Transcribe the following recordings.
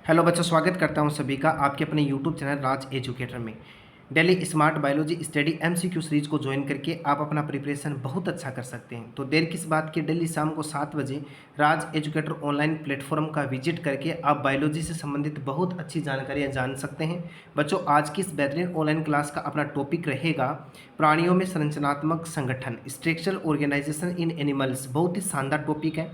Hello बच्चों, स्वागत करता हूं सभी का आपके अपने यूट्यूब चैनल राज एजुकेटर में। Daily smart biology study MCQ series को ज्वाइन करके आप अपना प्रिपरेशन बहुत अच्छा कर सकते हैं। तो देर किस बात की, डेली शाम को 7 बजे राज एजुकेटर ऑनलाइन प्लेटफॉर्म का विजिट करके आप बायोलॉजी से संबंधित बहुत अच्छी जानकारियां जान सकते हैं। बच्चों, आज की इस बेहतरीन ऑनलाइन क्लास का अपना टॉपिक रहेगा प्राणियों में संरचनात्मक संगठन, स्ट्रक्चरल ऑर्गेनाइजेशन इन एनिमल्स। बहुत ही शानदार टॉपिक है।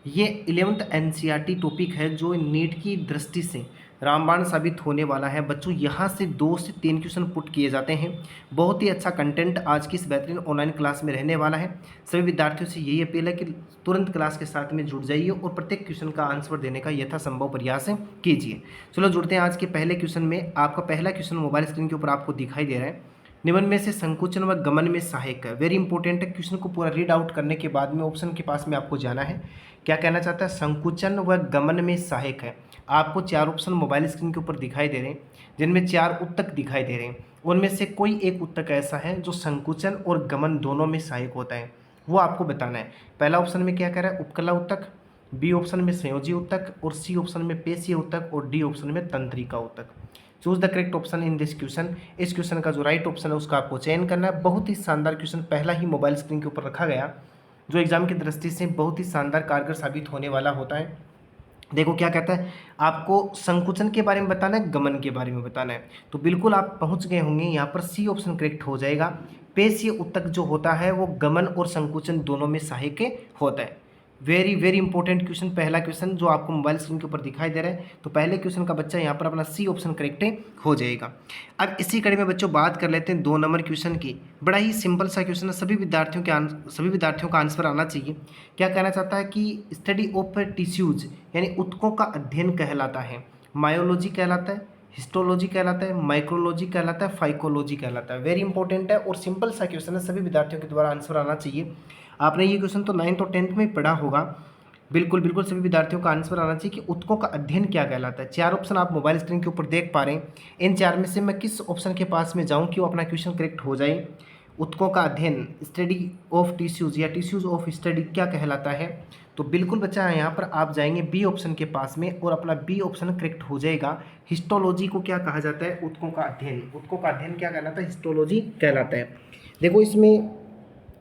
ये 11th एनसीईआरटी टॉपिक है जो नीट की दृष्टि से रामबाण साबित होने वाला है। बच्चों, यहाँ से 2 से 3 क्वेश्चन पुट किए जाते हैं। बहुत ही अच्छा कंटेंट आज की इस बेहतरीन ऑनलाइन क्लास में रहने वाला है। सभी विद्यार्थियों से यही अपील है कि तुरंत क्लास के साथ में जुड़ जाइए और प्रत्येक क्वेश्चन का आंसर देने का यथासंभव प्रयास कीजिए। चलो जुड़ते हैं आज के पहले क्वेश्चन में। आपका पहला क्वेश्चन मोबाइल स्क्रीन के ऊपर आपको दिखाई दे रहा है। निम्न में से संकुचन व गमन में सहायक है। वेरी इंपॉर्टेंट है। क्वेश्चन को पूरा रीड आउट करने के बाद में ऑप्शन के पास में आपको जाना है। क्या कहना चाहता है? संकुचन व गमन में सहायक है। आपको 4 ऑप्शन मोबाइल स्क्रीन के ऊपर दिखाई दे रहे हैं, जिनमें 4 उत्तक दिखाई दे रहे हैं। उनमें से कोई एक उत्तक ऐसा है जो संकुचन और गमन दोनों में सहायक होता है, वो आपको बताना है। पहला ऑप्शन में क्या कह रहा है? उपकला उत्तक, बी ऑप्शन में संयोजी उत्तक, और सी ऑप्शन में पेशीय उत्तक, और डी ऑप्शन में तंत्रिका उत्तक। Choose the correct option in this question. इस क्वेश्चन का जो राइट ऑप्शन है उसका आपको चयन करना है। बहुत ही शानदार क्वेश्चन पहला ही मोबाइल स्क्रीन के ऊपर रखा गया, जो एग्जाम की दृष्टि से बहुत ही शानदार कारगर साबित होने वाला होता है। देखो क्या कहता है, आपको संकुचन के बारे में बताना है, गमन के बारे में बताना है। तो बिल्कुल आप पहुंच गए होंगे। यहाँ पर सी ऑप्शन करेक्ट हो जाएगा। पेशीय उत्तक जो होता है वो गमन और संकुचन दोनों में सहायक होता है। वेरी वेरी इंपॉर्टेंट क्वेश्चन, पहला क्वेश्चन जो आपको मोबाइल स्क्रीन के ऊपर दिखाई दे रहा है। तो पहले क्वेश्चन का बच्चा यहाँ पर अपना सी ऑप्शन करेक्ट हो जाएगा। अब इसी कड़ी में बच्चों बात कर लेते हैं 2 नंबर क्वेश्चन की। बड़ा ही सिंपल सा क्वेश्चन है, सभी विद्यार्थियों का आंसर आना चाहिए। क्या कहना चाहता है कि स्टडी ऑफ टिश्यूज यानी उत्तकों का अध्ययन कहलाता है। मायोलॉजी कहलाता है, हिस्टोलॉजी कहलाता है, माइक्रोलॉजी कहलाता है, फाइकोलॉजी कहलाता है। वेरी इंपॉर्टेंट है और सिंपल सा क्वेश्चन है, सभी विद्यार्थियों के द्वारा आंसर आना चाहिए। आपने ये क्वेश्चन तो 9th और 10th में पढ़ा होगा। बिल्कुल बिल्कुल सभी विद्यार्थियों का आंसर आना चाहिए कि उत्तकों का अध्ययन क्या कहलाता है। 4 ऑप्शन आप मोबाइल स्क्रीन के ऊपर देख पा रहे हैं। इन 4 में से मैं किस ऑप्शन के पास में जाऊं कि वो अपना क्वेश्चन करेक्ट हो जाए? उत्तकों का अध्ययन, स्टडी ऑफ टिश्यूज या टिश्यूज ऑफ स्टडी क्या कहलाता है? तो बिल्कुल बच्चा यहाँ पर आप जाएंगे बी ऑप्शन के पास में और अपना बी ऑप्शन करेक्ट हो जाएगा। हिस्टोलॉजी को क्या कहा जाता है? उत्तकों का अध्ययन। उत्तकों का अध्ययन क्या कहलाता है? हिस्टोलॉजी कहलाता है। देखो इसमें,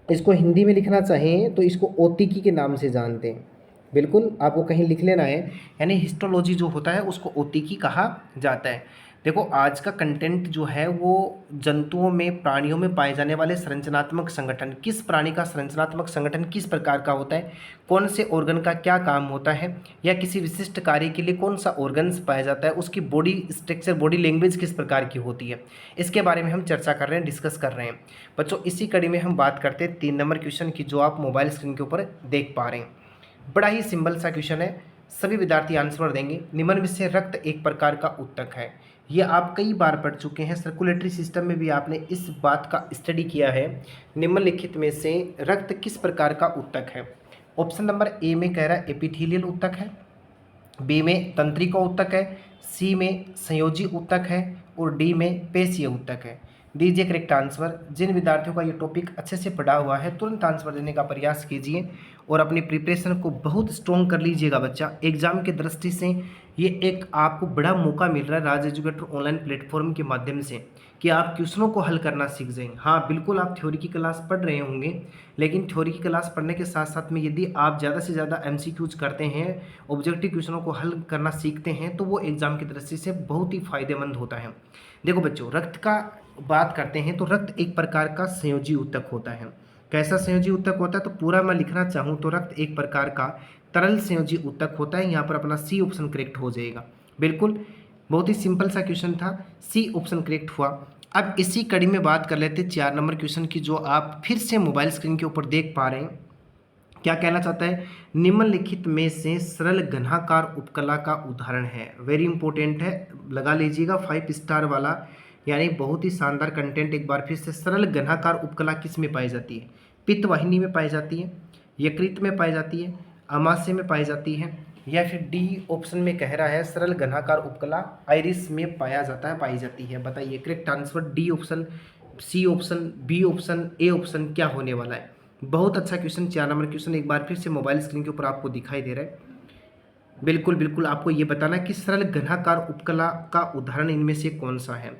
इसको हिंदी में लिखना चाहें तो इसको ओतिकी के नाम से जानते हैं। बिल्कुल आपको कहीं लिख लेना है, यानी हिस्टोलॉजी जो होता है उसको ओतिकी कहा जाता है। देखो आज का कंटेंट जो है वो जंतुओं में, प्राणियों में पाए जाने वाले संरचनात्मक संगठन, किस प्राणी का संरचनात्मक संगठन किस प्रकार का होता है, कौन से ऑर्गन का क्या काम होता है, या किसी विशिष्ट कार्य के लिए कौन सा ऑर्गन्स पाया जाता है, उसकी बॉडी स्ट्रक्चर, बॉडी लैंग्वेज किस प्रकार की होती है, इसके बारे में हम चर्चा कर रहे हैं, डिस्कस कर रहे हैं। बच्चों इसी कड़ी में हम बात करते हैं 3 नंबर क्वेश्चन की, जो आप मोबाइल स्क्रीन के ऊपर देख पा रहे हैं। बड़ा ही सिंपल सा क्वेश्चन है, सभी विद्यार्थी आंसर देंगे। निम्न में से रक्त एक प्रकार का उत्तक है। ये आप कई बार पढ़ चुके हैं, सर्कुलेटरी सिस्टम में भी आपने इस बात का स्टडी किया है। निम्नलिखित में से रक्त किस प्रकार का उत्तक है? ऑप्शन नंबर ए में कह रहा है एपिथेलियल उत्तक है, बी में तंत्रिका उत्तक है, सी में संयोजी उत्तक है, और डी में पेशीय उत्तक है। दीजिए करेक्ट आंसर। जिन विद्यार्थियों का ये टॉपिक अच्छे से पढ़ा हुआ है तुरंत आंसर देने का प्रयास कीजिए और अपनी प्रिपरेशन को बहुत स्ट्रॉन्ग कर लीजिएगा। बच्चा एग्जाम की दृष्टि से ये एक आपको बड़ा मौका मिल रहा है राज एजुकेटर ऑनलाइन प्लेटफॉर्म के माध्यम से कि आप क्वेश्चनों को हल करना सीख जाएं। हाँ बिल्कुल, आप थ्योरी की क्लास पढ़ रहे होंगे, लेकिन थ्योरी की क्लास पढ़ने के साथ साथ में यदि आप ज़्यादा से ज़्यादा एमसीक्यूज करते हैं, ऑब्जेक्टिव क्वेश्चनों को हल करना सीखते हैं, तो वो एग्जाम की दृष्टि से बहुत ही फायदेमंद होता है। देखो बच्चों, रक्त का बात करते हैं तो रक्त एक प्रकार का संयोजी ऊतक होता है। कैसा संयोजी ऊतक होता है? तो पूरा मैं लिखना चाहूँ तो रक्त एक प्रकार का तरल संयोजी ऊतक होता है। यहाँ पर अपना सी ऑप्शन करेक्ट हो जाएगा। बिल्कुल बहुत ही सिंपल सा क्वेश्चन था, सी ऑप्शन करेक्ट हुआ। अब इसी कड़ी में बात कर लेते हैं 4 नंबर क्वेश्चन की, जो आप फिर से मोबाइल स्क्रीन के ऊपर देख पा रहे हैं। क्या कहना चाहता है? निम्नलिखित में से सरल घनाकार उपकला का उदाहरण है। वेरी इंपॉर्टेंट है, लगा लीजिएगा 5 स्टार वाला, यानी बहुत ही शानदार कंटेंट। एक बार फिर से, सरल घनाकार उपकला किस में पाई जाती है? पित्तवाहिनी में पाई जाती है, यकृत में पाई जाती है, अमाशय में पाई जाती है, या फिर डी ऑप्शन में कह रहा है सरल घनाकार उपकला आइरिस में पाया जाता है, पाई जाती है। बताइए correct answer. D option, C option, B option, A option क्या होने वाला है? बहुत अच्छा क्वेश्चन, 4 नंबर क्वेश्चन एक बार फिर से मोबाइल स्क्रीन के ऊपर आपको दिखाई दे रहा है। बिल्कुल, बिल्कुल आपको ये बताना कि सरल घनाकार उपकला का उदाहरण इनमें से कौन सा है।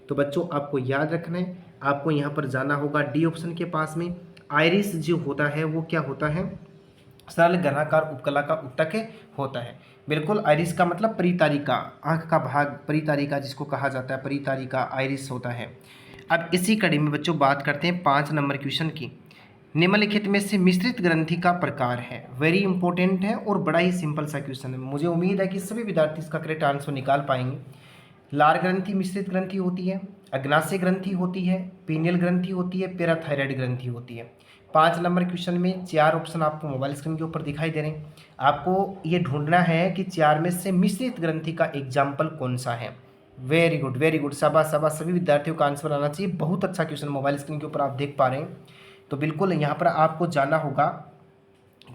तो बच्चों आपको याद रखना है, आपको यहाँ पर जाना होगा डी ऑप्शन के पास में। आइरिस जो होता है वो क्या होता है, सरल घनाकार उपकला का उत्तक होता है। बिल्कुल, आइरिस का मतलब परितारिका, आंख का भाग परितारिका जिसको कहा जाता है, परितारिका आइरिस होता है। अब इसी कड़ी में बच्चों बात करते हैं 5 नंबर क्वेश्चन की। निम्नलिखित में से मिश्रित ग्रंथि का प्रकार है, वेरी इंपॉर्टेंट है और बड़ा ही सिंपल सा क्वेश्चन है। मुझे उम्मीद है कि सभी विद्यार्थी इसका करेक्ट आंसर निकाल पाएंगे। लार ग्रंथि मिश्रित ग्रंथि होती है, अग्नाशय ग्रंथि होती है, पीनियल ग्रंथि होती है, पैराथायराइड ग्रंथि होती है। 5 नंबर क्वेश्चन में 4 ऑप्शन आपको मोबाइल स्क्रीन के ऊपर दिखाई दे रहे हैं। आपको ये ढूंढना है कि 4 में से मिश्रित ग्रंथि का एग्जाम्पल कौन सा है। वेरी गुड, वेरी गुड, शाबाश शाबाश, सभी विद्यार्थियों का आंसर आना चाहिए। बहुत अच्छा क्वेश्चन मोबाइल स्क्रीन के ऊपर आप देख पा रहे हैं। तो बिल्कुल यहाँ पर आपको जाना होगा,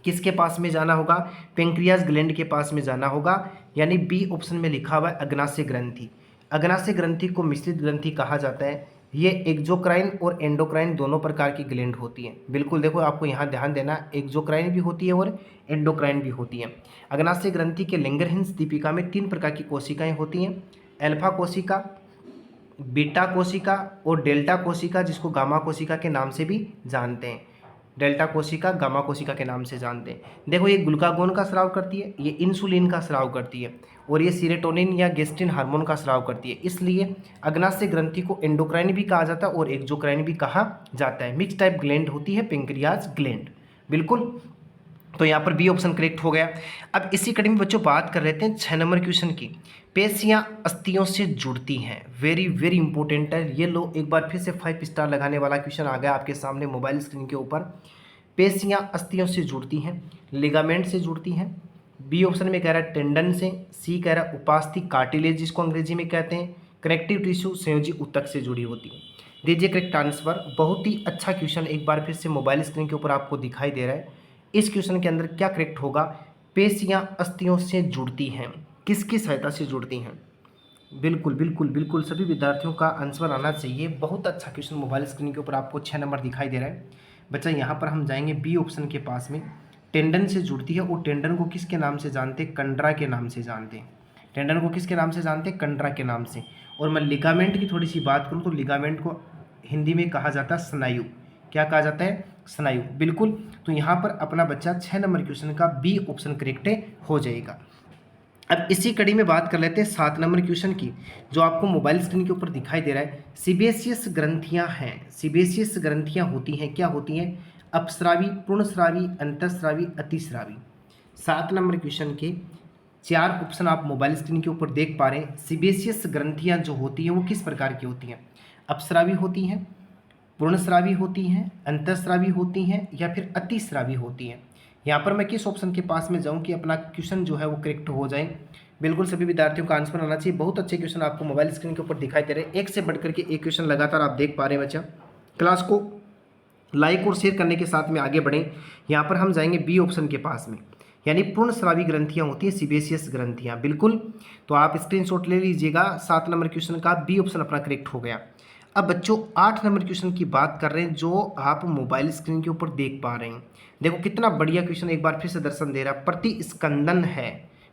किसके पास में जाना होगा, पेंक्रियाज ग्लैंड के पास में जाना होगा, यानी बी ऑप्शन में लिखा हुआ है अग्नाशय ग्रंथि। अग्नाशय ग्रंथि को मिश्रित ग्रंथि कहा जाता है। ये एक्सोक्राइन और एंडोक्राइन दोनों प्रकार की ग्लैंड होती है। बिल्कुल देखो, आपको यहाँ ध्यान देना, एक्सोक्राइन भी होती है और एंडोक्राइन भी होती है। अग्नाशय ग्रंथि के लैंगरहैंस दीपिका में 3 प्रकार की कोशिकाएं होती हैं, अल्फा कोशिका, बीटा कोशिका और डेल्टा कोशिका, जिसको गामा कोशिका के नाम से भी जानते हैं। डेल्टा कोशिका, गामा कोशिका के नाम से जानते हैं। देखो, ये ग्लूकागोन का स्राव करती है, ये इंसुलिन का स्राव करती है और ये सीरोटोनिन या गेस्टिन हार्मोन का स्राव करती है। इसलिए अग्नाशय ग्रंथि को एंडोक्राइन भी कहा जाता है और एक्सोक्राइन भी कहा जाता है। मिक्स टाइप ग्लैंड होती है पेंक्रियाज ग्लैंड। बिल्कुल, तो यहाँ पर बी ऑप्शन करेक्ट हो गया। अब इसी कड़ी में बच्चों बात कर रहे थे 6 नंबर क्वेश्चन की। पेशियां अस्थियों से जुड़ती हैं, वेरी वेरी इंपॉर्टेंट है। ये लो एक बार फिर से 5 स्टार लगाने वाला क्वेश्चन आ गया आपके सामने मोबाइल स्क्रीन के ऊपर। पेशियां अस्थियों से जुड़ती हैं, लिगामेंट से जुड़ती हैं। बी ऑप्शन में कह रहा है टेंडन से, सी कह रहा है उपास्थि कार्टिलेज जिसको अंग्रेजी में कहते हैं, कनेक्टिव टिश्यू संयोजी ऊतक से जुड़ी होती है। दीजिए करेक्ट आंसर। बहुत ही अच्छा क्वेश्चन एक बार फिर से मोबाइल स्क्रीन के ऊपर आपको दिखाई दे रहा है। इस क्वेश्चन के अंदर क्या करेक्ट होगा, पेशियां अस्थियों से जुड़ती हैं, किसकी सहायता से जुड़ती हैं। बिल्कुल बिल्कुल बिल्कुल, सभी विद्यार्थियों का आंसर आना चाहिए। बहुत अच्छा क्वेश्चन मोबाइल स्क्रीन के ऊपर आपको 6 नंबर दिखाई दे रहा है बच्चा। यहाँ पर हम जाएंगे बी ऑप्शन के पास में, टेंडन से जुड़ती है और टेंडन को किसके नाम से जानते हैं, कंडरा के नाम से जानते हैं। टेंडन को किसके नाम से जानते हैं, कंडरा के नाम से। और मैं लिगामेंट की थोड़ी सी बात करूँ तो लिगामेंट को हिंदी में कहा जाता है स्नायु। क्या कहा जाता है, स्नायु। बिल्कुल, तो यहाँ पर अपना बच्चा 6 नंबर क्वेश्चन का बी ऑप्शन करेक्ट हो जाएगा। अब इसी कड़ी में बात कर लेते हैं 7 नंबर क्वेश्चन की, जो आपको मोबाइल स्क्रीन के ऊपर दिखाई दे रहा है। सीबेसियस ग्रंथियां हैं, सीबेसियस ग्रंथियां होती हैं, क्या होती हैं, अपस्रावी, पूर्णस्रावी, अंतःस्रावी, अतिस्रावी। 7 नंबर क्वेश्चन के 4 ऑप्शन आप मोबाइल स्क्रीन के ऊपर देख पा रहे हैं। सीबेसियस ग्रंथियां जो होती हैं वो किस प्रकार की होती हैं, अपस्रावी होती हैं, पूर्णस्रावी होती हैं, अंतःस्रावी होती हैं या फिर अतिस्रावी होती हैं। यहाँ पर मैं किस ऑप्शन के पास में जाऊँ कि अपना क्वेश्चन जो है वो करेक्ट हो जाए। बिल्कुल सभी विद्यार्थियों का आंसर आना चाहिए। बहुत अच्छे क्वेश्चन आपको मोबाइल स्क्रीन के ऊपर दिखाई दे रहे हैं, एक से बढ़कर के एक क्वेश्चन लगातार आप देख पा रहे हैं बच्चा। क्लास को लाइक और शेयर करने के साथ में आगे बढ़ें। यहाँ पर हम जाएंगे बी ऑप्शन के पास में, यानी पूर्णस्रावी ग्रंथियाँ होती हैं, सीबेसियस ग्रंथियाँ। बिल्कुल, तो आप स्क्रीनशॉट ले लीजिएगा। 7 नंबर क्वेश्चन का बी ऑप्शन अपना करेक्ट हो गया। अब बच्चों 8 नंबर क्वेश्चन की बात कर रहे हैं, जो आप मोबाइल स्क्रीन के ऊपर देख पा रहे हैं। देखो कितना बढ़िया क्वेश्चन एक बार फिर से दर्शन दे रहा है। प्रतिस्कंदन है,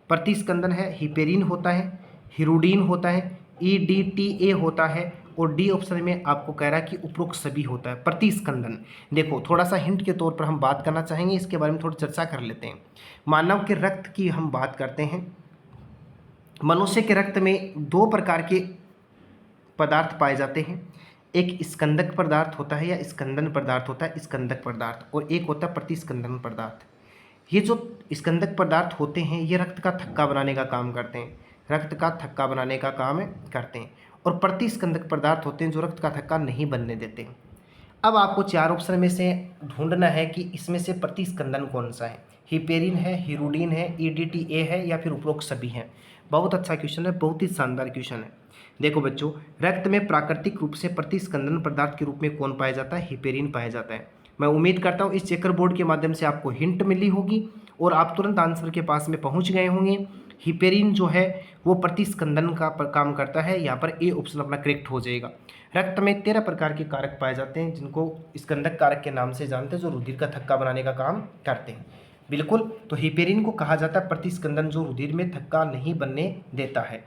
प्रतिस्कंदन है, हिपेरिन होता है, हिरुडीन होता है, ईडीटीए होता है और डी ऑप्शन में आपको कह रहा है कि उपरोक्त सभी होता है। प्रतिस्कंदन, देखो थोड़ा सा हिंट के तौर पर हम बात करना चाहेंगे, इसके बारे में थोड़ी चर्चा कर लेते हैं। मानव के रक्त की हम बात करते हैं। मनुष्य के रक्त में 2 प्रकार के पदार्थ पाए जाते हैं, एक स्कंदक पदार्थ होता है या स्कंदन पदार्थ होता है, स्कंदक पदार्थ, और एक होता है प्रतिस्कंदन पदार्थ। ये जो स्कंदक पदार्थ होते हैं ये रक्त का थक्का बनाने का काम करते हैं, रक्त का थक्का बनाने का काम करते हैं, और प्रतिस्कंदक पदार्थ होते हैं जो रक्त का थक्का नहीं बनने देते। अब आपको 4 ऑप्शन में से ढूंढना है कि इसमें से प्रतिस्कंदन कौन सा है, हिपेरिन है, हिरुडीन है, ईडीटीए है या फिर उपरोक्त सभी हैं। बहुत अच्छा क्वेश्चन है, बहुत ही शानदार क्वेश्चन है। देखो बच्चों, रक्त में प्राकृतिक रूप से प्रतिस्कंदन पदार्थ के रूप में कौन पाया जाता है, हिपेरिन पाया जाता है। मैं उम्मीद करता हूँ इस चेकर बोर्ड के माध्यम से आपको हिंट मिली होगी और आप तुरंत आंसर के पास में पहुँच गए होंगे। हिपेरिन जो है वो प्रतिस्कंदन का काम करता है। यहाँ पर ए ऑप्शन अपना करेक्ट हो जाएगा। रक्त में 13 प्रकार के कारक पाए जाते हैं जिनको स्कंदक कारक के नाम से जानते हैं, जो रुधिर का थक्का बनाने का काम करते हैं। बिल्कुल। तो हिपेरिन को कहा जाता है प्रतिस्कंदन जो रुधिर में थक्का नहीं बनने देता है।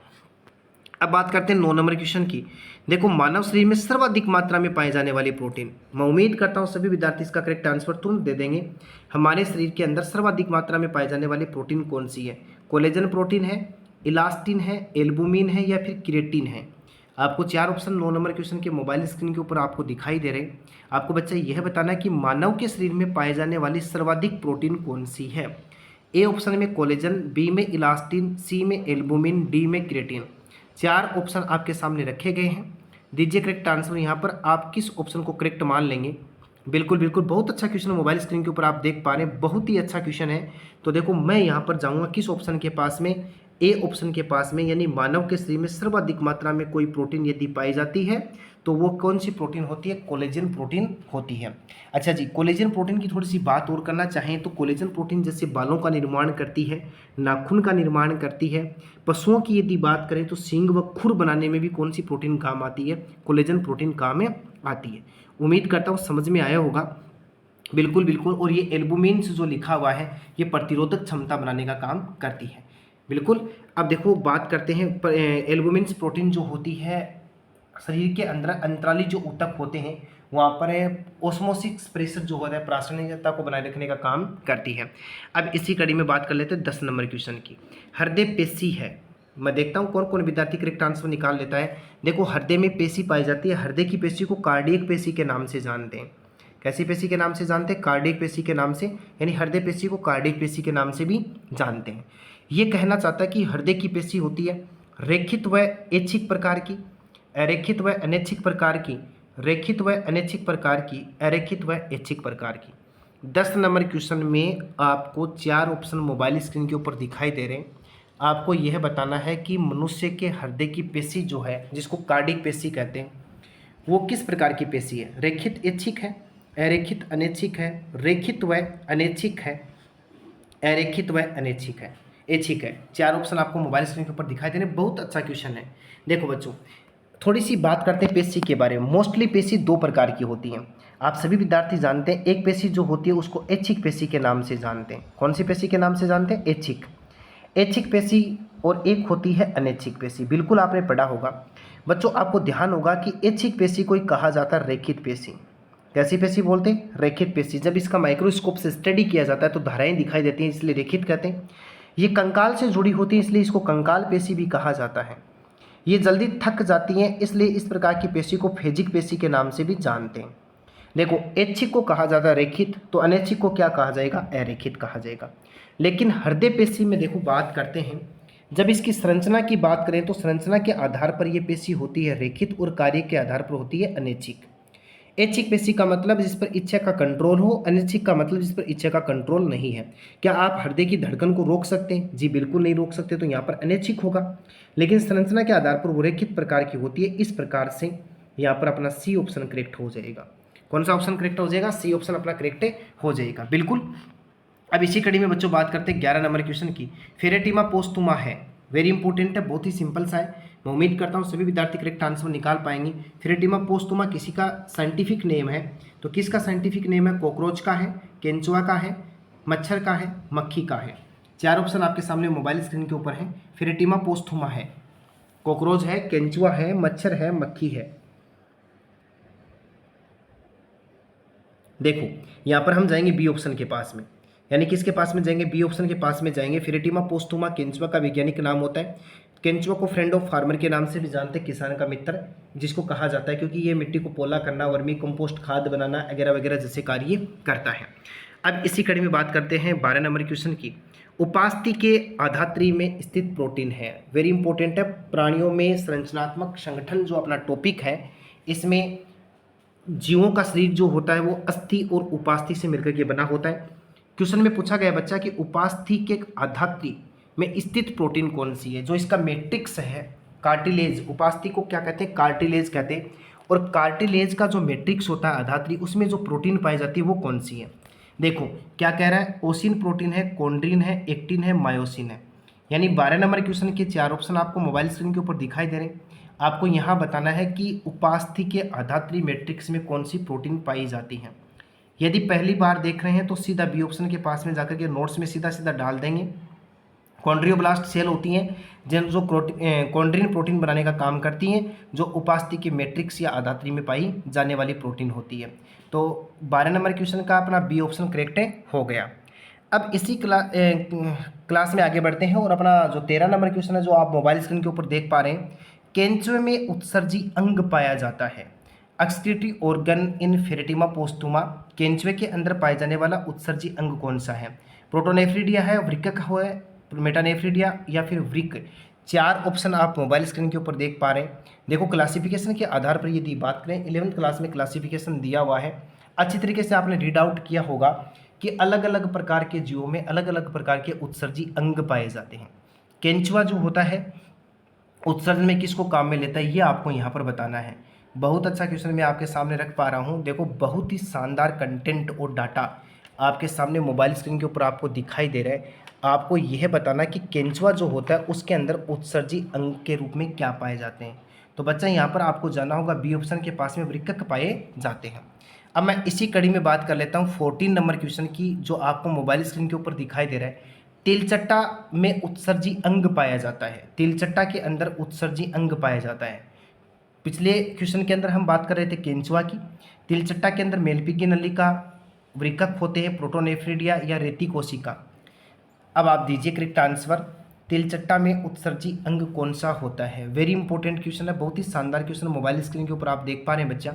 अब बात करते हैं 9 नंबर क्वेश्चन की। देखो, मानव शरीर में सर्वाधिक मात्रा में पाए जाने वाली प्रोटीन, मैं उम्मीद करता हूँ सभी विद्यार्थी इसका करेक्ट आंसर तुरंत दे देंगे। हमारे शरीर के अंदर सर्वाधिक मात्रा में पाए जाने वाली प्रोटीन कौन सी है? कोलेजन प्रोटीन है, इलास्टिन है, एल्बुमिन है या फिर क्रिएटिन है? आपको 4 ऑप्शन 9 नंबर क्वेश्चन के मोबाइल स्क्रीन के ऊपर आपको दिखाई दे रहे। आपको बच्चा यह बताना है कि मानव के शरीर में पाए जाने वाली सर्वाधिक प्रोटीन कौन सी है? ए ऑप्शन में कोलेजन, बी में इलास्टिन, सी में एल्बुमिन, डी में क्रिएटिन। 4 ऑप्शन आपके सामने रखे गए हैं। दीजिए करेक्ट आंसर। यहाँ पर आप किस ऑप्शन को करेक्ट मान लेंगे? बिल्कुल बिल्कुल, बहुत अच्छा क्वेश्चन मोबाइल स्क्रीन के ऊपर आप देख पा रहे हैं, बहुत ही अच्छा क्वेश्चन है। तो देखो, मैं यहाँ पर जाऊँगा किस ऑप्शन के पास में? ए ऑप्शन के पास में, यानी मानव के शरीर में सर्वाधिक मात्रा में कोई प्रोटीन यदि पाई जाती है तो वो कौन सी प्रोटीन होती है? कोलेजन प्रोटीन होती है। अच्छा जी, कोलेजन प्रोटीन की थोड़ी सी बात और करना चाहें तो कोलेजन प्रोटीन जैसे बालों का निर्माण करती है, नाखून का निर्माण करती है। पशुओं की यदि बात करें तो सींग व खुर बनाने में भी कौन सी प्रोटीन काम आती है? कोलेजन प्रोटीन काम में आती है। उम्मीद करता हूँ समझ में आया होगा। बिल्कुल बिल्कुल। और ये एल्बुमिन जो लिखा हुआ है ये प्रतिरोधक क्षमता बनाने का काम करती है। बिल्कुल। अब देखो, बात करते हैं एल्बुमिन्स प्रोटीन जो होती है शरीर के अंदर अंतराली जो ऊतक होते हैं वहाँ पर ओस्मोसिस प्रेशर जो होता है प्रासंगिकता को बनाए रखने का काम करती है। अब इसी कड़ी में बात कर लेते हैं 10 नंबर क्वेश्चन की। हृदय पेशी है, मैं देखता हूँ कौन कौन विद्यार्थी करेक्ट आंसर निकाल लेता है। देखो, हृदय में पेशी पाई जाती है। हृदय की पेशी को कार्डियक पेशी के नाम से जानते हैं। कैसी पेशी के नाम से जानते हैं? कार्डियक पेशी के नाम से, यानी हृदय पेशी को कार्डियक पेशी के नाम से भी जानते हैं। ये कहना चाहता है कि हृदय की पेशी होती है रेखित व ऐच्छिक प्रकार की, अरेखित व अनैच्छिक प्रकार की, रेखित व अनैच्छिक प्रकार की, अरेखित व ऐच्छिक प्रकार की। 10 नंबर क्वेश्चन में आपको 4 ऑप्शन मोबाइल स्क्रीन के ऊपर दिखाई दे रहे हैं। आपको यह बताना है कि मनुष्य के हृदय की पेशी जो है, जिसको कार्डियक पेशी कहते हैं, वो किस प्रकार की पेशी है? रेखित ऐच्छिक है, अरेखित अनैच्छिक है, रेखित व अनैच्छिक है, अरेखित व अनैच्छिक है, ऐच्छिक है। 4 ऑप्शन आपको मोबाइल स्क्रीन के ऊपर दिखाई दे रहे हैं। बहुत अच्छा क्वेश्चन है। देखो बच्चों, थोड़ी सी बात करते हैं पेशी के बारे में। मोस्टली पेशी 2 प्रकार की होती हैं, आप सभी विद्यार्थी जानते हैं। एक पेशी जो होती है उसको ऐच्छिक पेशी के नाम से जानते हैं। कौन सी पेशी के नाम से जानते हैं? ऐच्छिक। ऐच्छिक पेशी। और एक होती है अनैच्छिक पेशी। बिल्कुल आपने पढ़ा होगा बच्चों, आपको ध्यान होगा कि ऐच्छिक पेशी को कहा जाता है रेखित पेशी। कैसी पेशी बोलते हैं? रेखित पेशी। जब इसका माइक्रोस्कोप से स्टडी किया जाता है तो धाराएं दिखाई देती हैं, इसलिए रेखित कहते हैं। ये कंकाल से जुड़ी होती है, इसलिए इसको कंकाल पेशी भी कहा जाता है। ये जल्दी थक जाती हैं, इसलिए इस प्रकार की पेशी को फेजिक पेशी के नाम से भी जानते हैं। देखो, ऐच्छिक को कहा जाता है रेखित, तो अनैच्छिक को क्या कहा जाएगा? अरेखित कहा जाएगा। लेकिन हृदय पेशी में देखो बात करते हैं, जब इसकी संरचना की बात करें तो संरचना के आधार पर यह पेशी होती है रेखित और कार्य के आधार पर होती है अनैच्छिक। ऐच्छिक पेशी का मतलब जिस पर इच्छा का कंट्रोल हो, अनैच्छिक का मतलब जिस पर इच्छा का कंट्रोल नहीं है। क्या आप हृदय की धड़कन को रोक सकते हैं? जी बिल्कुल नहीं रोक सकते, तो यहाँ पर अनैच्छिक होगा। लेकिन संरचना के आधार पर वो रेखित प्रकार की होती है। इस प्रकार से यहाँ पर अपना सी ऑप्शन करेक्ट हो जाएगा। कौन सा ऑप्शन करेक्ट हो जाएगा? सी ऑप्शन अपना करेक्ट हो जाएगा। बिल्कुल। अब इसी कड़ी में बच्चों बात करते हैं 11 नंबर क्वेश्चन की। फेरेटिमा पोस्टुमा है, वेरी इंपॉर्टेंट है, बहुत ही सिंपल सा है। मैं उम्मीद करता हूँ सभी विद्यार्थी करेक्ट आंसर निकाल पाएंगे। फेरेटिमा पोस्टुमा किसी का साइंटिफिक नेम है, तो किसका साइंटिफिक नेम है? कॉकरोच का है, केंचुआ का है, मच्छर का है, मक्खी का है। 4 ऑप्शन आपके सामने मोबाइल स्क्रीन के ऊपर है। फेरेटिमा पोस्टुमा है, कॉकरोच है, केंचुआ है, मच्छर है, मक्खी है। देखो, यहाँ पर हम जाएंगे बी ऑप्शन के पास में, यानी किसके पास में जाएंगे? बी ऑप्शन के पास में जाएंगे। फेरेटिमा पोस्टुमा केंचुआ का वैज्ञानिक नाम होता है। केंचुआ को फ्रेंड ऑफ फार्मर के नाम से भी जानते हैं, किसान का मित्र जिसको कहा जाता है, क्योंकि ये मिट्टी को पोला करना, वर्मी कंपोस्ट खाद बनाना वगैरह वगैरह जैसे कार्य करता है। अब इसी कड़ी में बात करते हैं 12 नंबर क्वेश्चन की। उपास्थि के आधात्री में स्थित प्रोटीन है, वेरी इंपॉर्टेंट है। प्राणियों में संरचनात्मक संगठन जो अपना टॉपिक है, इसमें जीवों का शरीर जो होता है वो अस्थि और उपास्थि से मिलकर के बना होता है। क्वेश्चन में पूछा गया बच्चा कि उपास्थि के आधात्री में स्थित प्रोटीन कौन सी है? जो इसका मैट्रिक्स है कार्टिलेज, उपास्थि को क्या कहते हैं? कार्टिलेज कहते हैं। और कार्टिलेज का जो मैट्रिक्स होता है आधात्री, उसमें जो प्रोटीन पाई जाती है वो कौन सी है? देखो क्या कह रहा है, ओसिन प्रोटीन है, कॉन्ड्रिन है, एक्टिन है, मायोसिन है। यानी 12 नंबर क्वेश्चन के 4 ऑप्शन आपको मोबाइल स्क्रीन के ऊपर दिखाई दे रहे हैं। आपको यहाँ बताना है कि उपास्थि के आधात्री मैट्रिक्स में कौन सी प्रोटीन पाई जाती है। यदि पहली बार देख रहे हैं तो सीधा बी ऑप्शन के पास में जाकर के नोट्स में सीधा सीधा डाल देंगे। कॉन्ड्रियोब्लास्ट सेल होती हैं जो कॉन्ड्रिन प्रोटीन बनाने का काम करती हैं, जो उपास्थि के मैट्रिक्स या आधात्री में पाई जाने वाली प्रोटीन होती है। तो 12 नंबर क्वेश्चन का अपना बी ऑप्शन करेक्ट हो गया। अब इसी क्लास में आगे बढ़ते हैं और अपना जो 13 नंबर क्वेश्चन है जो आप मोबाइल स्क्रीन के ऊपर देख पा रहे हैं, केंचुए में उत्सर्जी अंग पाया जाता है। एक्सक्रीटरी ऑर्गन इन फेरेटिमा पोस्टुमा, केंचुए के अंदर पाए जाने वाला उत्सर्जी अंग कौन सा है? प्रोटोनेफ्रिडिया है, वृक्क है, मेटानेफ्रिडिया या फिर वृक्क। 4 ऑप्शन आप मोबाइल स्क्रीन के ऊपर देख पा रहे हैं। देखो क्लासिफिकेशन के आधार पर यदि बात करें, 11th क्लास में क्लासिफिकेशन दिया हुआ है, अच्छी तरीके से आपने रीड आउट किया होगा कि अलग अलग प्रकार के जीवों में अलग अलग प्रकार के उत्सर्जी अंग पाए जाते हैं। केंचुआ जो होता है उत्सर्जन में किसको काम में लेता है, ये आपको यहाँ पर बताना है। बहुत अच्छा क्वेश्चन मैं आपके सामने रख पा रहा हूँ। देखो बहुत ही शानदार कंटेंट और डाटा आपके सामने मोबाइल स्क्रीन के ऊपर आपको दिखाई दे रहा है। आपको यह बताना कि केंचुआ जो होता है उसके अंदर उत्सर्जी अंग के रूप में क्या पाए जाते हैं। तो बच्चा यहाँ पर आपको जाना होगा बी ऑप्शन के पास में वृक्क पाए जाते हैं। अब मैं इसी कड़ी में बात कर लेता हूँ 14 नंबर क्वेश्चन की, जो आपको मोबाइल स्क्रीन के ऊपर दिखाई दे रहा है। तिलचट्टा में उत्सर्जी अंग पाया जाता है। तिलचट्टा के अंदर उत्सर्जी अंग पाया जाता है। पिछले क्वेश्चन के अंदर हम बात कर रहे थे केंचुआ की। तिलचट्टा के अंदर मेलपिगी नलिका, वृक्क होते हैं, प्रोटोनेफ्रिडिया या रेती कोशिका। अब आप दीजिए करेक्ट आंसर। तिलचट्टा में उत्सर्जी अंग कौन सा होता है? वेरी इंपॉर्टेंट क्वेश्चन है, बहुत ही शानदार क्वेश्चन मोबाइल स्क्रीन के ऊपर आप देख पा रहे हैं बच्चा।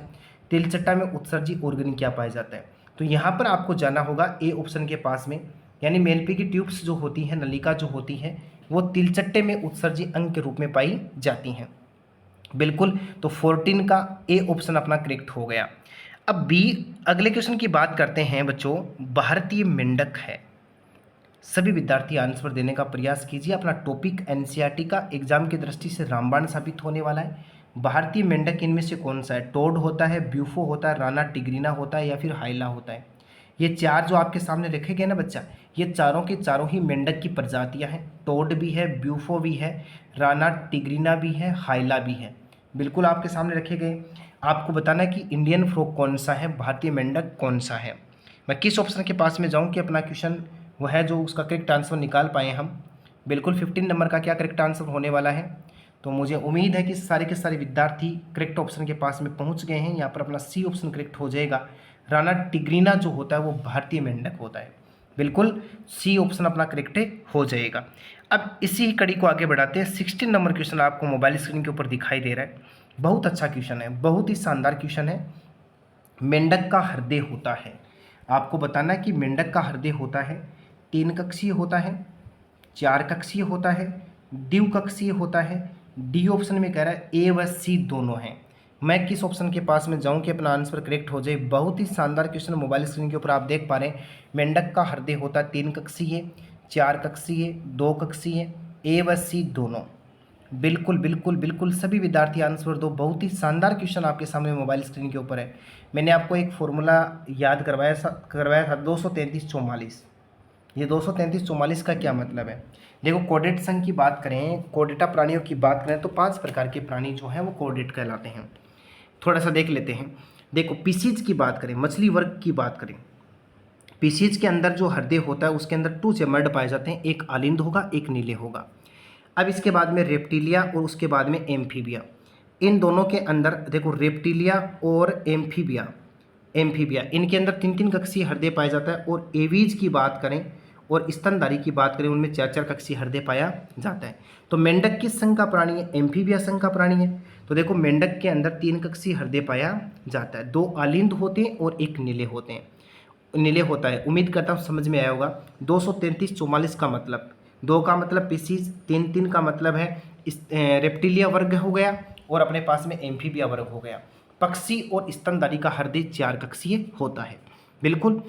तिलचट्टा में उत्सर्जी ऑर्गन क्या पाया जाता है? तो यहाँ पर आपको जाना होगा ए ऑप्शन के पास में, यानी मेलपिगी ट्यूब्स जो होती हैं, नलिका जो होती है, वो तिलचट्टे में उत्सर्जी अंग के रूप में पाई जाती हैं। बिल्कुल, तो 14 का ए ऑप्शन अपना करेक्ट हो गया। अब बी अगले क्वेश्चन की बात करते हैं बच्चों। भारतीय मेंढक है। सभी विद्यार्थी आंसर देने का प्रयास कीजिए। अपना टॉपिक एनसीईआरटी का एग्जाम की दृष्टि से रामबाण साबित होने वाला है। भारतीय मेंढक इनमें से कौन सा है? टोड होता है, ब्यूफो होता है, राना टिग्रीना होता है या फिर हाइला होता है? ये 4 जो आपके सामने रखे गए ना बच्चा, ये चारों के चारों ही मेंढक की प्रजातियां हैं। टोड भी है, ब्यूफो भी है, राना टिग्रीना भी है, हाइला भी है। बिल्कुल आपके सामने रखे गए। आपको बताना है कि इंडियन फ्रॉग कौन सा है, भारतीय मेंढक कौन सा है। मैं किस ऑप्शन के पास में जाऊँ कि अपना क्वेश्चन वो है जो उसका करेक्ट आंसर निकाल पाए हम। बिल्कुल 15 नंबर का क्या करेक्ट आंसर होने वाला है? तो मुझे उम्मीद है कि सारे के सारे विद्यार्थी करेक्ट ऑप्शन के पास में पहुंच गए हैं। यहाँ पर अपना सी ऑप्शन करेक्ट हो जाएगा। राना टिग्रीना जो होता है वो भारतीय मेंढक होता है। बिल्कुल सी ऑप्शन अपना करेक्ट हो जाएगा। अब इसी कड़ी को आगे बढ़ाते हैं। 16 नंबर क्वेश्चन आपको मोबाइल स्क्रीन के ऊपर दिखाई दे रहा है। बहुत अच्छा क्वेश्चन है, बहुत ही शानदार क्वेश्चन है। मेंढक का हृदय होता है। आपको बताना है कि मेंढक का हृदय होता है 3 कक्षीय होता है, 4 कक्षीय होता है, द्विकक्षीय होता है। डी ऑप्शन में कह रहा है ए व सी दोनों हैं। मैं किस ऑप्शन के पास में जाऊं कि अपना आंसर करेक्ट हो जाए? बहुत ही शानदार क्वेश्चन मोबाइल स्क्रीन के ऊपर आप देख पा रहे हैं। मेंढक का हृदय होता है 3 कक्षीय, 4 कक्षीय, 2 कक्षीय, ए व सी दोनों। बिल्कुल बिल्कुल बिल्कुल सभी विद्यार्थी आंसर दो। बहुत ही शानदार क्वेश्चन आपके सामने मोबाइल स्क्रीन के ऊपर है। मैंने आपको एक फॉर्मूला याद करवाया था 233-44। ये 233-44 का क्या मतलब है? देखो कोडेट संघ की बात करें, कोडेटा प्राणियों की बात करें तो 5 प्रकार के प्राणी जो हैं वो कोडेट कहलाते हैं। थोड़ा सा देख लेते हैं। देखो पीसीज की बात करें, मछली वर्ग की बात करें, पीसीज के अंदर जो हृदय होता है उसके अंदर 2 चेमर्ड पाए जाते हैं। एक आलिंद होगा, एक नीले होगा। अब इसके बाद में रेप्टिलिया और उसके बाद में एम्फीबिया। इन दोनों के अंदर देखो रेप्टिलिया और एम्फीबिया इनके अंदर 3-3 कक्षीय हृदय पाया जाता है। और एवीज की बात करें और स्तनधारी की बात करें, उनमें 4-4 कक्षीय हृदय पाया जाता है। तो मेंढक किस संघ का प्राणी है? एम्फीबिया संघ का प्राणी है। तो देखो मेंढक के अंदर 3 कक्षीय हृदय पाया जाता है। 2 आलिंद होते हैं और एक नीले होते हैं, नीले होता है। उम्मीद करता हूँ समझ में आया होगा। 233-44 का मतलब 2 का मतलब पीसीज, 3-3 का मतलब है रेप्टिलिया वर्ग हो गया और अपने पास में एम्फीबिया वर्ग हो गया। पक्षी और स्तनधारी का हृदय 4 कक्षीय होता है। बिल्कुल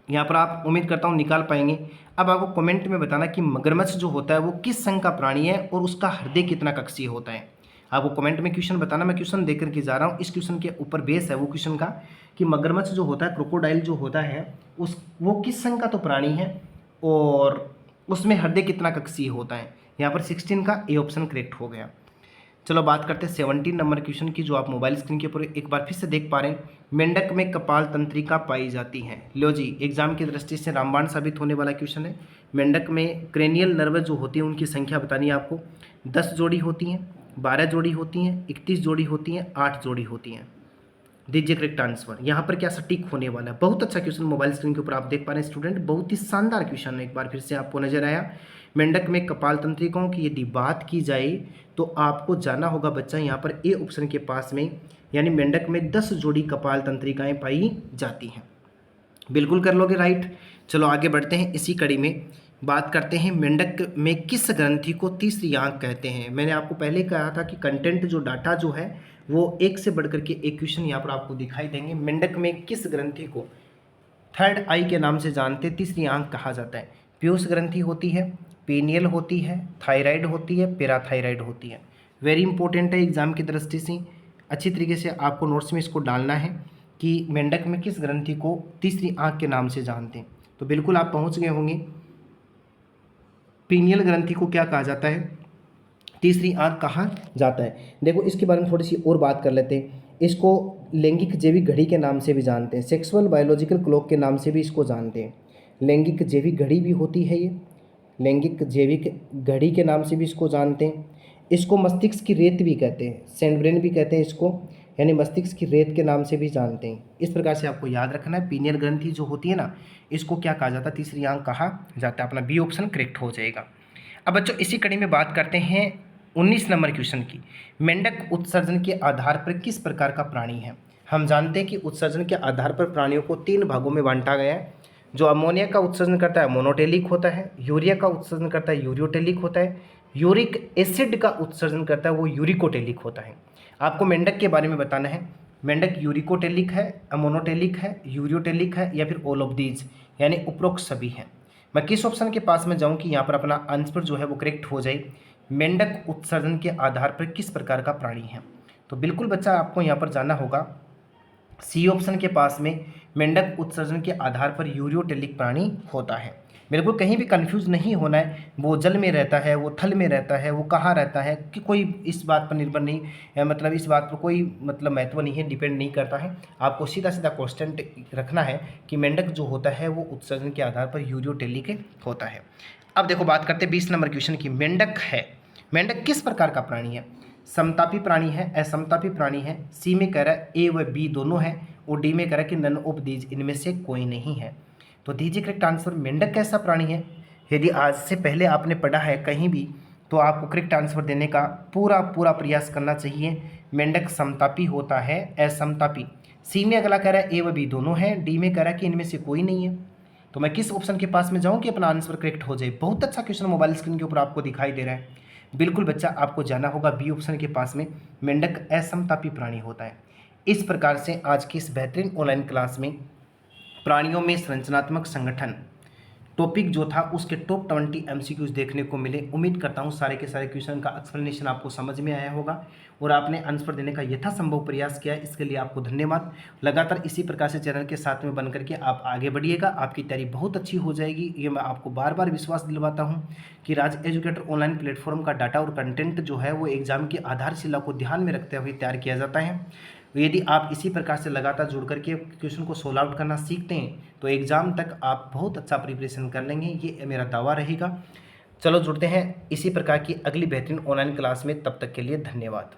यहाँ पर आप उम्मीद करता हूँ निकाल पाएंगे। अब आपको कमेंट में बताना कि मगरमच्छ जो होता है वो किस संघ का प्राणी है और उसका हृदय कितना कक्षीय होता है। आपको कमेंट में क्वेश्चन बताना। मैं क्वेश्चन देख करके जा रहा हूँ। इस क्वेश्चन के ऊपर बेस है वो क्वेश्चन का कि मगरमच्छ जो होता है, क्रोकोडाइल जो होता है, वो किस संघ का तो प्राणी है और उसमें हृदय कितना कक्षीय होता है। यहाँ पर 16 का ए ऑप्शन करेक्ट हो गया। चलो बात करते हैं 17 नंबर क्वेश्चन की, जो आप मोबाइल स्क्रीन के ऊपर एक बार फिर से देख पा रहे हैं। मेंढक में कपाल तंत्रिका पाई जाती है। लो जी, एग्जाम की दृष्टि से रामबाण साबित होने वाला क्वेश्चन है। मेंढक में क्रेनियल नर्व जो होती है उनकी संख्या बतानी है आपको। 10 जोड़ी होती हैं, 12 जोड़ी होती हैं, 31 जोड़ी होती हैं, 8 जोड़ी होती हैं। दीजिए करेक्ट आंसर। यहाँ पर क्या सटीक होने वाला है। बहुत अच्छा क्वेश्चन मोबाइल स्क्रीन के ऊपर आप देख पा रहे हैं स्टूडेंट, बहुत ही शानदार क्वेश्चन है। एक बार फिर से आपको नजर आया। मेंढक में कपाल तंत्रिकाओं की यदि बात की जाए तो आपको जाना होगा बच्चा यहाँ पर ए ऑप्शन के पास में, यानी मेंढक में 10 जोड़ी कपाल तंत्रिकाएं पाई जाती हैं। बिल्कुल कर लोगे राइट। चलो आगे बढ़ते हैं। इसी कड़ी में बात करते हैं मेंढक में किस ग्रंथि को तीसरी आंख कहते हैं। मैंने आपको पहले कहा था कि कंटेंट जो डाटा जो है वो एक से बढ़कर के एक क्वेश्चन यहाँ पर आपको दिखाई देंगे। मेंढक में किस ग्रंथि को थर्ड आई के नाम से जानते, तीसरी आंख कहा जाता है। पीयूष ग्रंथि होती है, पीनियल होती है, थायराइड होती है, पैराथायराइड होती है। वेरी इंपॉर्टेंट है एग्जाम की दृष्टि से। अच्छी तरीके से आपको नोट्स में इसको डालना है कि मेंढक में किस ग्रंथि को तीसरी आंख के नाम से जानते हैं। तो बिल्कुल आप पहुंच गए होंगे। पीनियल ग्रंथि को क्या कहा जाता है, तीसरी आंख कहा जाता है। देखो इसके बारे में थोड़ी सी और बात कर लेते हैं। इसको लैंगिक जैविक घड़ी के नाम से भी जानते हैं, सेक्सुअल बायोलॉजिकल क्लॉक के नाम से भी इसको जानते हैं। लैंगिक जैविक घड़ी भी होती है ये, लैंगिक जैविक घड़ी के नाम से भी इसको जानते हैं। इसको मस्तिष्क की रेत भी कहते हैं, सैंडब्रेन भी कहते हैं इसको, यानी मस्तिष्क की रेत के नाम से भी जानते हैं। इस प्रकार से आपको याद रखना है। पीनियल ग्रंथि जो होती है ना, इसको क्या कहा जाता है, तीसरी आंख कहा जाता है। अपना बी ऑप्शन करेक्ट हो जाएगा। अब बच्चों इसी कड़ी में बात करते हैं 19 नंबर क्वेश्चन की। मेंढक उत्सर्जन के आधार पर किस प्रकार का प्राणी है। हम जानते हैं कि उत्सर्जन के आधार पर प्राणियों को 3 भागों में बांटा गया है। जो अमोनिया का उत्सर्जन करता है मोनोटेलिक होता है, यूरिया का उत्सर्जन करता है यूरियोटेलिक होता है, यूरिक एसिड का उत्सर्जन करता है वो यूरिकोटेलिक होता है। आपको मेंढक के बारे में बताना है। मेंढक यूरिकोटेलिक है, अमोनोटेलिक है, यूरियोटेलिक है, या फिर ऑल ऑफ दीज, यानी उपरोक्त सभी हैं। मैं किस ऑप्शन के पास में जाऊं कि यहाँ पर अपना आंसर जो है वो करेक्ट हो जाए। मेंढक उत्सर्जन के आधार पर किस प्रकार का प्राणी है। तो बिल्कुल बच्चा आपको यहाँ पर जाना होगा सी ऑप्शन के पास में। मेंढक उत्सर्जन के आधार पर यूरियोटेलिक प्राणी होता है। बिल्कुल कहीं भी कंफ्यूज नहीं होना है। वो जल में रहता है, वो थल में रहता है, वो कहाँ रहता है कि कोई इस बात पर निर्भर नहीं है, मतलब इस बात पर कोई मतलब महत्व नहीं है, डिपेंड नहीं करता है। आपको सीधा सीधा कॉन्स्टेंट रखना है कि मेंढक जो होता है वो उत्सर्जन के आधार पर यूरियोटेलिक होता है। अब देखो बात करते हैं 20 नंबर क्वेश्चन की। मेंढक है, मेंढक किस प्रकार का प्राणी है। समतापी प्राणी है, असमतापी प्राणी है। सी में कह रहा है ए व बी दोनों है, और डी में कह रहा है कि नन ऑफ दीज, इनमें से कोई नहीं है। तो दीजिए करेक्ट आंसर। मेंढक कैसा प्राणी है। यदि आज से पहले आपने पढ़ा है कहीं भी तो आपको करेक्ट आंसर देने का पूरा पूरा प्रयास करना चाहिए। मेंढक समतापी होता है, असमतापी। सी में अगला कह रहा है ए व बी दोनों है, डी में कह रहा है कि इनमें से कोई नहीं है। तो मैं किस ऑप्शन के पास में जाऊं कि अपना आंसर करेक्ट हो जाए। बहुत अच्छा क्वेश्चन मोबाइल स्क्रीन के ऊपर आपको दिखाई दे रहा है। बिल्कुल बच्चा आपको जाना होगा बी ऑप्शन के पास में। मेंढक असमतापी प्राणी होता है। इस प्रकार से आज की इस बेहतरीन ऑनलाइन क्लास में प्राणियों में संरचनात्मक संगठन टॉपिक जो था उसके टॉप 20 एमसीक्यूज देखने को मिले। उम्मीद करता हूँ सारे के सारे क्वेश्चन का एक्सप्लेनेशन आपको समझ में आया होगा और आपने आंसर देने का यथासंभव प्रयास किया है। इसके लिए आपको धन्यवाद। लगातार इसी प्रकार से चैनल के साथ में बन करके आप आगे बढ़िएगा, आपकी तैयारी बहुत अच्छी हो जाएगी। ये मैं आपको बार बार विश्वास दिलवाता हूँ कि राज एजुकेटर ऑनलाइन प्लेटफॉर्म का डाटा और कंटेंट जो है वो एग्जाम की आधारशिला को ध्यान में रखते हुए तैयार किया जाता है। यदि आप इसी प्रकार से लगातार जुड़ करके क्वेश्चन को सोल्व आउट करना सीखते हैं तो एग्ज़ाम तक आप बहुत अच्छा प्रिपरेशन कर लेंगे, ये मेरा दावा रहेगा। चलो जुड़ते हैं इसी प्रकार की अगली बेहतरीन ऑनलाइन क्लास में। तब तक के लिए धन्यवाद।